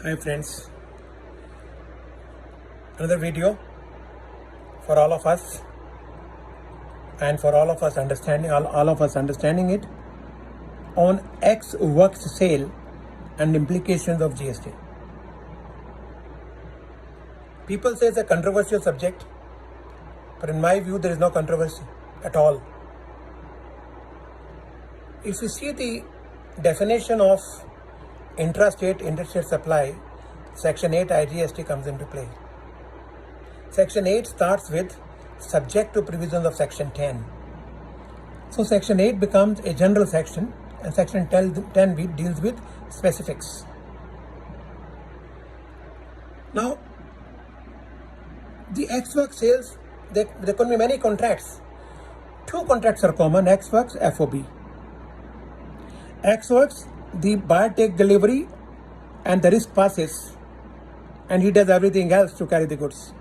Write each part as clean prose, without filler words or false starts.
Hi friends, another video for all of us and for all of us understanding it on ex works sale and implications of GST. People say it's a controversial subject, but in my view there is no controversy at all. If you see the definition of interstate supply, Section 8 IGST comes into play. Section 8 starts with subject to provisions of Section 10. So Section 8 becomes a general section and Section 10 deals with specifics. Now, the ex-works sales, there can be many contracts. Two contracts are common, ex-works, FOB. Ex-works, the buyer takes delivery and the risk passes and he does everything else to carry the goods.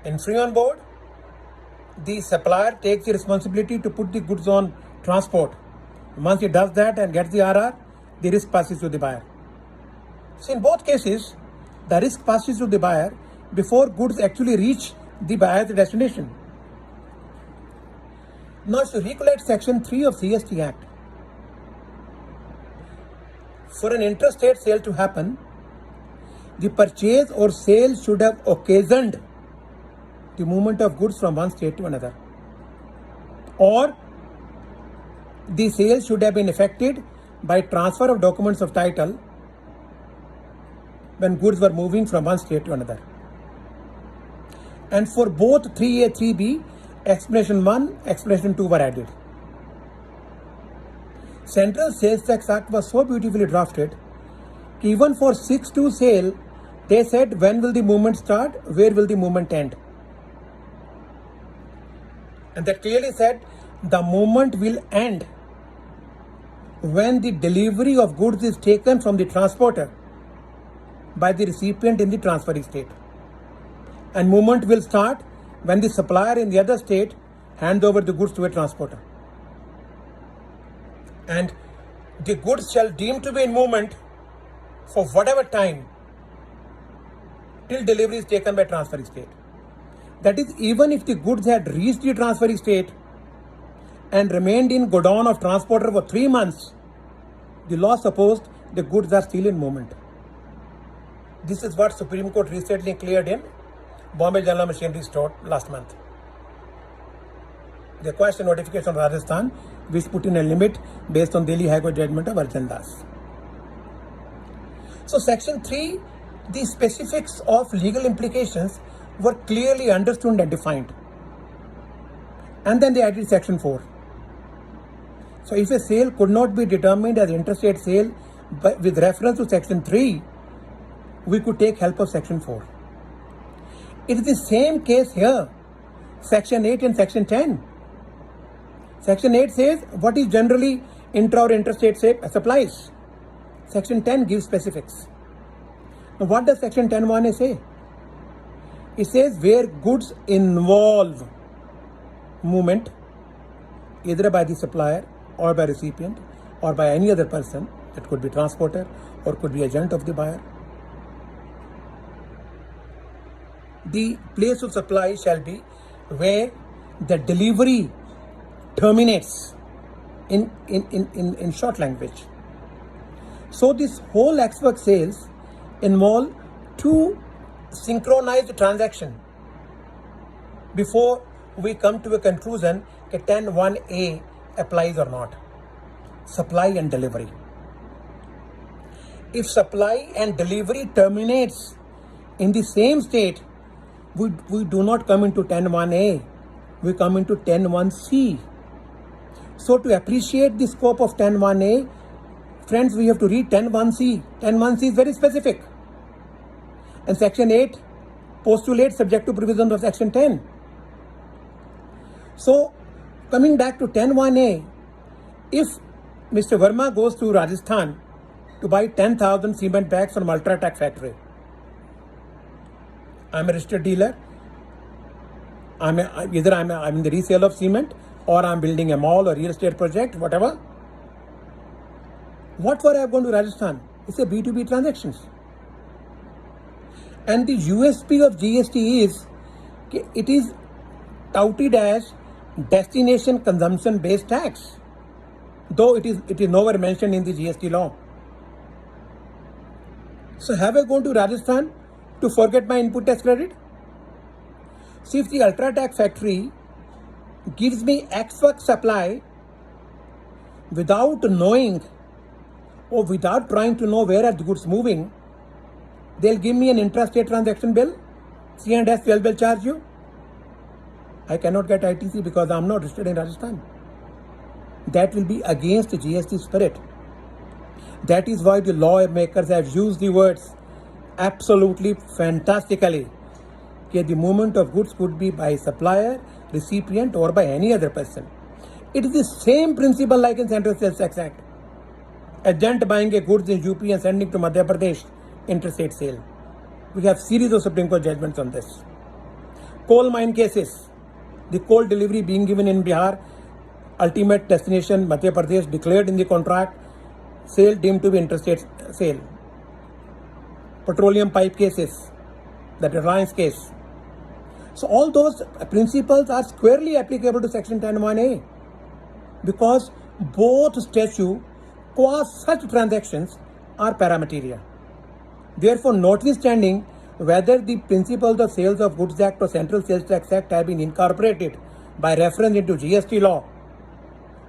In free on board, the supplier takes the responsibility to put the goods on transport. Once he does that and gets the RR, the risk passes to the buyer. So in both cases, the risk passes to the buyer before goods actually reach the buyer's destination. Now, if you recollect Section 3 of CST Act, for an interstate sale to happen, the purchase or sale should have occasioned the movement of goods from one state to another, or the sale should have been effected by transfer of documents of title when goods were moving from one state to another. And for both 3A, 3B, explanation 1, explanation 2 were added. Central Sales Tax Act was so beautifully drafted, even for 6-2 sale, they said when will the movement start, where will the movement end. And that clearly said the movement will end when the delivery of goods is taken from the transporter by the recipient in the transferring state. And movement will start when the supplier in the other state hands over the goods to a transporter. And the goods shall deem to be in movement for whatever time till delivery is taken by transferring state. That is, even if the goods had reached the transferring state and remained in godown of transporter for 3 months, the law supposed the goods are still in movement. This is what Supreme Court recently cleared in Bombay General Machinery Store last month. The question notification of Rajasthan, which put in a limit based on Delhi High Court judgment of Arjun Das. So Section 3, the specifics of legal implications were clearly understood and defined. And then they added Section 4. So if a sale could not be determined as interstate sale with reference to Section 3, we could take help of Section 4. It is the same case here, Section 8 and Section 10. Section 8 says what is generally intra or interstate supplies. Section 10 gives specifics. Now what does Section 10(1)A say? It says where goods involve movement either by the supplier or by recipient or by any other person, that could be transporter or could be agent of the buyer, the place of supply shall be where the delivery terminates in short language. So this whole ex-work sales involve two synchronized transaction before we come to a conclusion that 10(1)A applies or not. Supply and delivery. If supply and delivery terminates in the same state, we do not come into 10(1)A, we come into 10(1)C. So to appreciate the scope of 10(1)A, friends, we have to read 10(1)C. 10(1)C is very specific. And Section 8 postulates subject to provisions of Section 10. So coming back to 10(1)A, if Mr. Verma goes to Rajasthan to buy 10,000 cement bags from Ultratech factory, I'm a registered dealer, I'm in the resale of cement, or I'm building a mall or real estate project, whatever. What for I have gone to Rajasthan? It's a B2B transactions. And the USP of GST is it is touted as destination consumption based tax, though it is nowhere mentioned in the GST law. So have I gone to Rajasthan to forget my input tax credit? See, if the Ultratech factory gives me X work supply without knowing or without trying to know where are the goods moving, they'll give me an intrastate transaction bill, C&S will charge you. I cannot get ITC because I'm not registered in Rajasthan. That will be against the GST spirit. That is why the lawmakers have used the words absolutely fantastically. The movement of goods could be by supplier, recipient or by any other person. It is the same principle like in Central Sales Tax Act. Agent buying a goods in UP and sending to Madhya Pradesh, interstate sale. We have series of Supreme Court judgments on this. Coal mine cases, the coal delivery being given in Bihar, ultimate destination Madhya Pradesh, declared in the contract, sale deemed to be interstate sale. Petroleum pipe cases, the Reliance case. So all those principles are squarely applicable to Section 10(1)(a) because both statutes qua such transactions are paramateria. Therefore, notwithstanding whether the principles of Sales of Goods Act or Central Sales Tax Act have been incorporated by reference into GST law,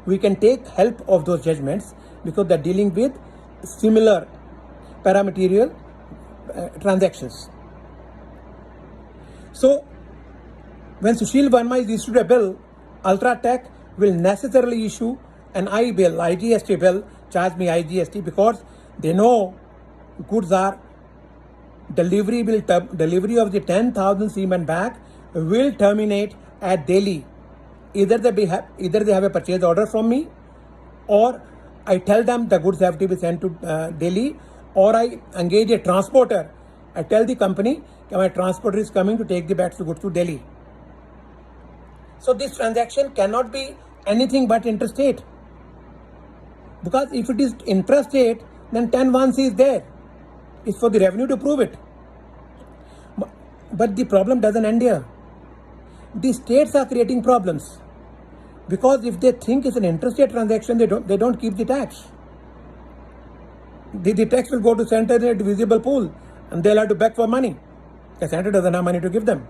we can take help of those judgments because they're dealing with similar paramaterial transactions. So, when Sushil Verma is issued a bill, Ultratech will necessarily issue an I bill, IGST bill, charge me IGST because they know goods are delivery of the 10,000 cement bag will terminate at Delhi. Either they have a purchase order from me, or I tell them the goods have to be sent to Delhi, or I engage a transporter. I tell the company that my transporter is coming to take the bags of goods to Delhi. So this transaction cannot be anything but interstate. Because if it is intrastate, then 10(1)(c) is there. It's for the revenue to prove it. But the problem doesn't end here. The states are creating problems. Because if they think it's an interstate transaction, they don't keep the tax. The tax will go to center in a divisible pool and they'll have to beg for money. The center doesn't have money to give them.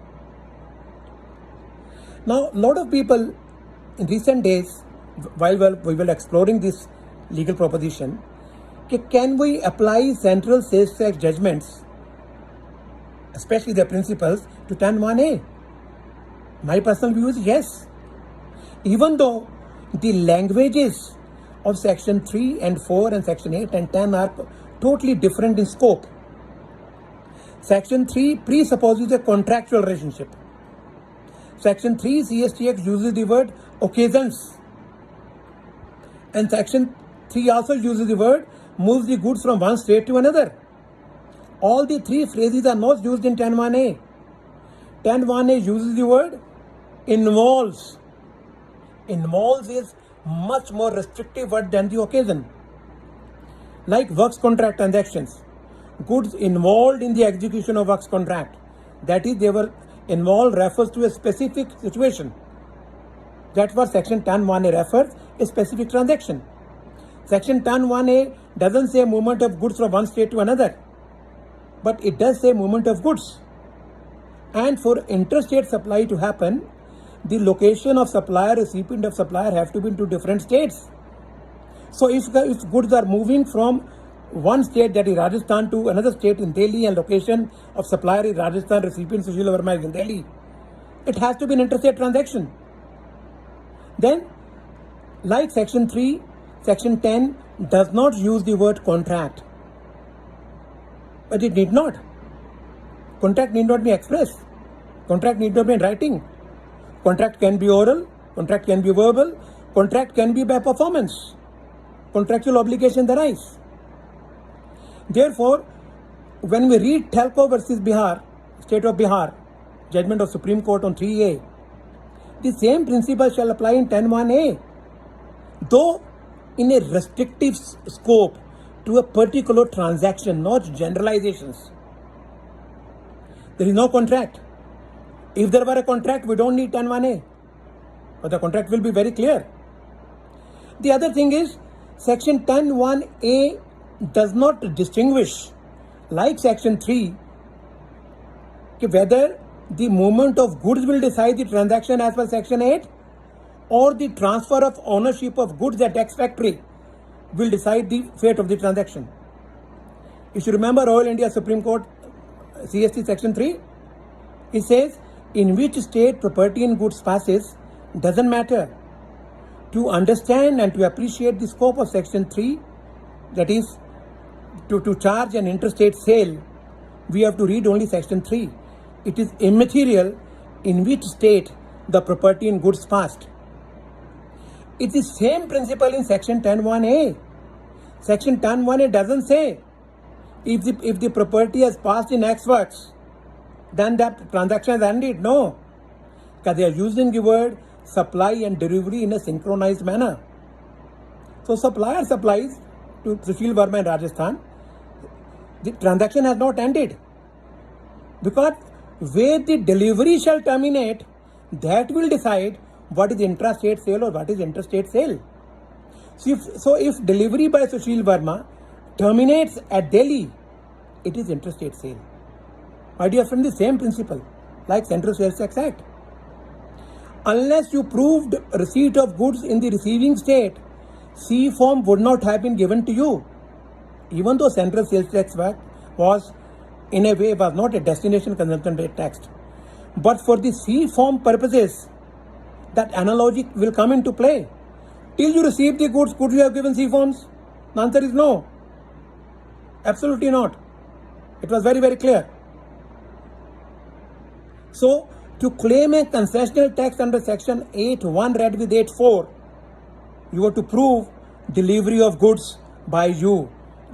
Now, a lot of people in recent days, while we were exploring this legal proposition, can we apply central sales tax judgments, especially the principles, to 10(1)(a)? My personal view is yes. Even though the languages of Section 3 and 4 and Section 8 and 10 are totally different in scope. Section 3 presupposes a contractual relationship. Section 3 CSTX uses the word occasions. And Section 3 also uses the word moves the goods from one state to another. All the three phrases are not used in 10(1)(a). 10(1)(a) uses the word involves. Involves is much more restrictive word than the occasion. Like works contract transactions, goods involved in the execution of works contract, that is, they were involved refers to a specific situation. That's what Section 10(1)(a) refers, a specific transaction. Section 10(1)(a) doesn't say movement of goods from one state to another, but it does say movement of goods. And for interstate supply to happen, the location of supplier, recipient of supplier have to be in two different states. So if goods are moving from one state, that is Rajasthan, to another state in Delhi, and location of supplier is Rajasthan, recipient Sushil Verma is in Delhi, it has to be an interstate transaction. Then, like Section 3, Section 10 does not use the word contract. But it need not. Contract need not be expressed. Contract need not be in writing. Contract can be oral, contract can be verbal, contract can be by performance. Contractual obligations arise. Therefore, when we read Telco versus Bihar, State of Bihar, judgment of Supreme Court on 3A, the same principle shall apply in 10(1)(a), though in a restrictive scope, to a particular transaction, not generalizations. There is no contract. If there were a contract, we don't need 10(1)(a), but the contract will be very clear. The other thing is, Section 10(1)(a) does not distinguish, like Section 3, whether the movement of goods will decide the transaction as per Section 8, or the transfer of ownership of goods at X factory will decide the fate of the transaction. You should remember Royal India Supreme Court CST Section 3. It says, in which state property and goods passes doesn't matter. To understand and to appreciate the scope of Section 3, that is, to charge an interstate sale, we have to read only Section 3. It is immaterial in which state the property and goods passed. It's the same principle in Section 10(1)(a). Section 10(1)(a) doesn't say if the property has passed in X works, then that transaction has ended. No, because they are using the word supply and delivery in a synchronized manner. So supplier supplies to Sushil Verma in Rajasthan. The transaction has not ended, because where the delivery shall terminate, that will decide what is intrastate sale or what is interstate sale. So if delivery by Sushil Verma terminates at Delhi, it is interstate sale. My dear friend, the same principle, like Central Sales Tax Act. Unless you proved receipt of goods in the receiving state, C form would not have been given to you. Even though Central Sales Tax Act was, in a way, was not a destination consumption rate tax. But for the C form purposes, that analogy will come into play. Till you receive the goods, could you have given C forms? The answer is no. Absolutely not. It was very, very clear. So, to claim a concessional tax under Section 8(1) read with 8(4), you have to prove delivery of goods by you.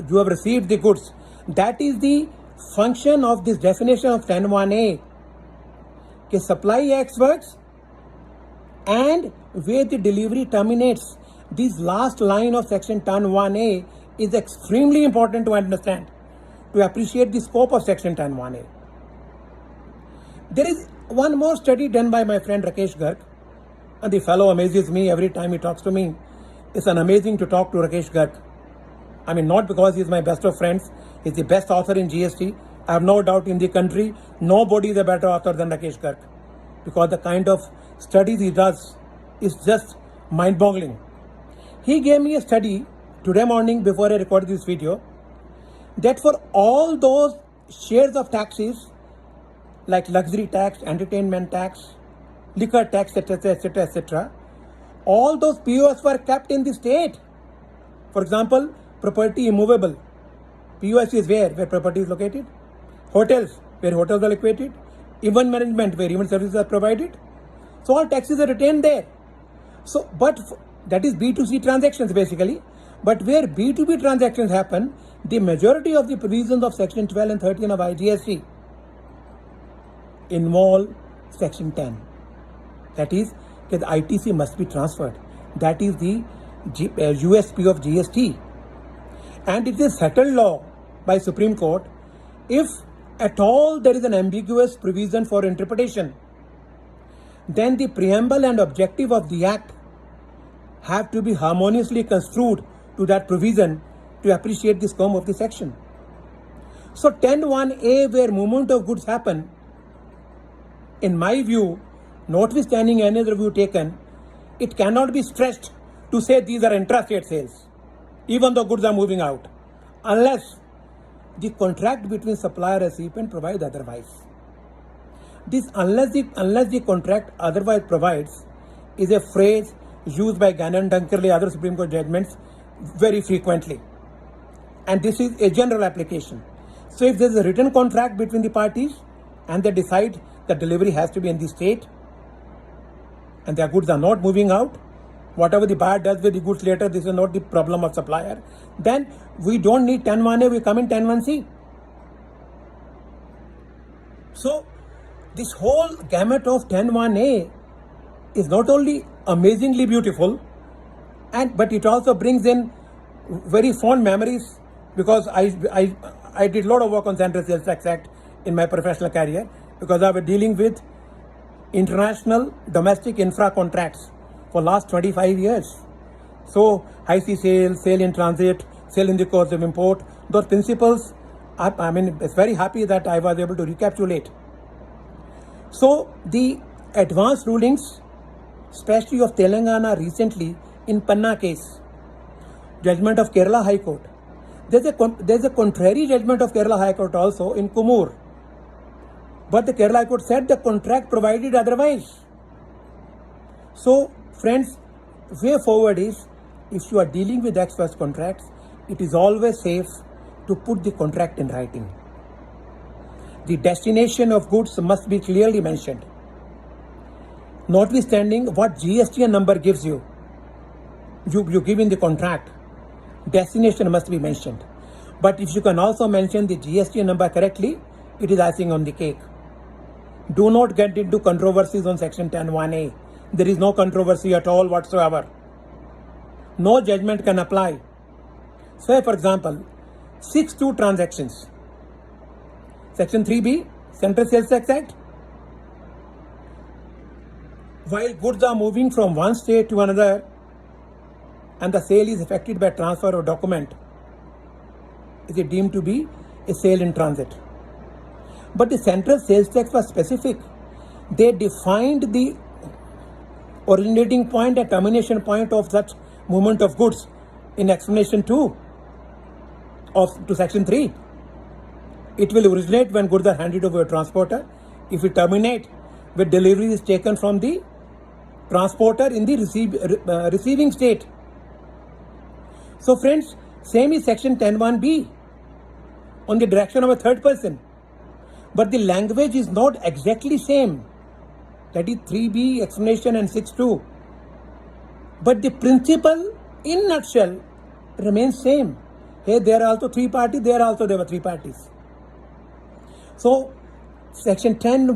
You have received the goods. That is the function of this definition of 10(1)(a). कि supply X works and where the delivery terminates. This last line of Section 10(1)(a) is extremely important to understand, to appreciate the scope of Section 10(1)(a). There is one more study done by my friend Rakesh Garg, and the fellow amazes me every time he talks to me. It's amazing to talk to Rakesh Garg. I mean, not because he's my best of friends. He's the best author in GST. I have no doubt in the country, nobody is a better author than Rakesh Garg, because the kind of studies he does is just mind-boggling. He gave me a study today morning before I recorded this video, that for all those shares of taxes like luxury tax, entertainment tax, liquor tax, etc., etc., etc., all those POS were kept in the state. For example, property immovable. POS is where property is located. Hotels, where hotels are located. Event management, where event services are provided. So all taxes are retained there. So, but that is B2C transactions basically. But where B2B transactions happen, the majority of the provisions of Section 12 and 13 of IGST involve Section 10. That is, that the ITC must be transferred. That is the USP of GST. And it is settled law by Supreme Court. If at all there is an ambiguous provision for interpretation, then the preamble and objective of the Act have to be harmoniously construed to that provision to appreciate the scope of the section. So 10(1)(a), where movement of goods happen, in my view, notwithstanding any other view taken, it cannot be stretched to say these are intrastate sales, even though goods are moving out, unless the contract between supplier and recipient provides otherwise. This unless the contract otherwise provides is a phrase used by Gannon, Dunkerley, other Supreme Court judgments very frequently. And this is a general application. So if there is a written contract between the parties and they decide that delivery has to be in the state and their goods are not moving out, whatever the buyer does with the goods later, this is not the problem of supplier, then we don't need 10(1)(a), we come in 10(1)(c). So this whole gamut of 10(1)(a) is not only amazingly beautiful, but it also brings in very fond memories because I did a lot of work on Central Sales Tax Act in my professional career, because I was dealing with international domestic infra contracts for last 25 years. So high sea sale, sale in transit, sale in the course of import, those principles, I mean, it's very happy that I was able to recapitulate. So the advanced rulings, especially of Telangana recently in Panna case, judgment of Kerala High Court. There's a contrary judgment of Kerala High Court also in Kumur. But the Kerala High Court said the contract provided otherwise. So friends, way forward is, if you are dealing with ex-post contracts, it is always safe to put the contract in writing. The destination of goods must be clearly mentioned. Notwithstanding what GSTN number gives you give in the contract, destination must be mentioned. But if you can also mention the GSTN number correctly, it is icing on the cake. Do not get into controversies on section 10(1)(a). There is no controversy at all whatsoever. No judgment can apply. Say for example, 6(2) transactions. Section 3(b), Central Sales Tax Act. While goods are moving from one state to another and the sale is effected by transfer of document, is it deemed to be a sale in transit. But the Central Sales Tax was specific. They defined the originating point and termination point of such movement of goods in explanation 2 to section 3. It will originate when goods are handed over to a transporter. If it terminate when delivery is taken from the transporter in the receiving state. So friends, same is section 10(1)(b) on the direction of a third person. But the language is not exactly same. That is 3(b) explanation and 6(2). But the principle in nutshell remains same. Hey, there are also three parties, there were three parties. So section 10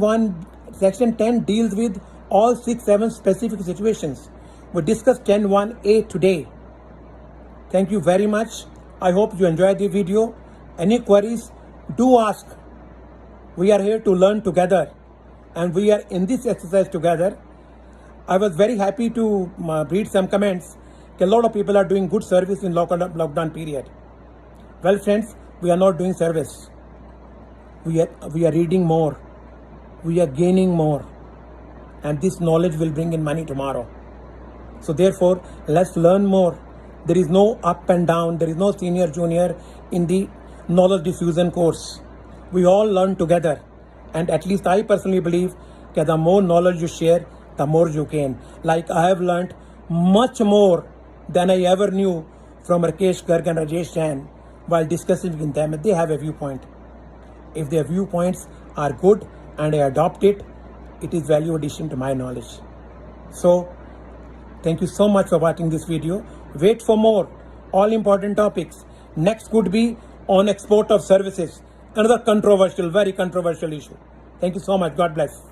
deals with all 6-7 specific situations. We discussed 10(1)(a) today. Thank you very much. I hope you enjoyed the video. Any queries, do ask. We are here to learn together and we are in this exercise together. I was very happy to read some comments. A lot of people are doing good service in lockdown period. Well friends, we are not doing service. We are reading more. We are gaining more. And this knowledge will bring in money tomorrow. So therefore, let's learn more. There is no up and down. There is no senior, junior in the knowledge diffusion course. We all learn together. And at least I personally believe that the more knowledge you share, the more you gain. Like I have learned much more than I ever knew from Rakesh Garg and Rajesh Jain while discussing with them. They have a viewpoint. If their viewpoints are good and I adopt it, it is value addition to my knowledge. So, thank you so much for watching this video. Wait for more all important topics. Next could be on export of services. Another controversial, very controversial issue. Thank you so much. God bless.